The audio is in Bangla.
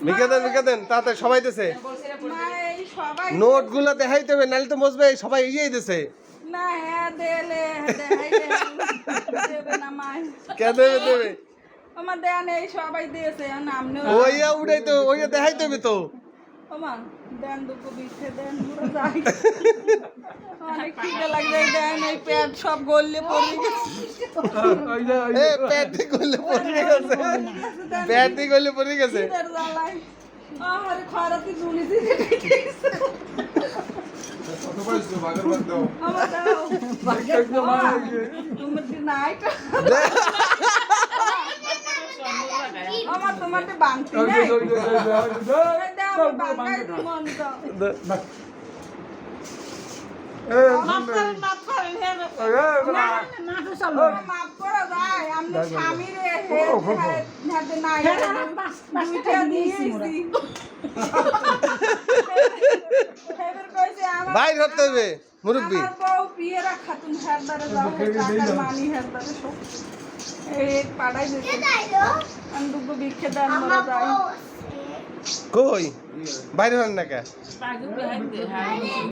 ভিক্ষা দেন তাতে সবাই দিছে নোট গুলো দেখাইতে হবে নাহলে তো মজবে সবাই ইয়েই দিছে না হ্যাঁ দেলে দেবে না মাই কে দেবে আমার দেয়া নেই সবাই দিয়েছে নামনে ওইয়া উড়াই তো ওইয়া দেখাইতে হবে তো ওমা দেন দুটো বিছে দেন পুরো যাই অনেক খিদে লাগছে দেন এই পেট সব গললে পড়ে গেছে এ পেটে গলে পড়ে গেছে পেটে গলে পড়ে গেছে খিদের জ্বালায় আরে খরাতি ঝুলি দিয়ে গেছে আমার দাও তুমি নাইট আমার তোমাকে বাংতি নাই দাও বাংকাই মন দাও মাফ করেন মাফ করা যায় আমি স্বামী রে হাতে নাই দুইটা দিয়েছি বাইর হতে হবে মুরব্বি আমার বউ পিয়েরা খাতুন হেরদারে যাও টাকার মানি হেরদারে সব এই পাড়াই দিছে আমি দুটো বিক্ষে দেন মরা যায় কই বাইরে হন না কে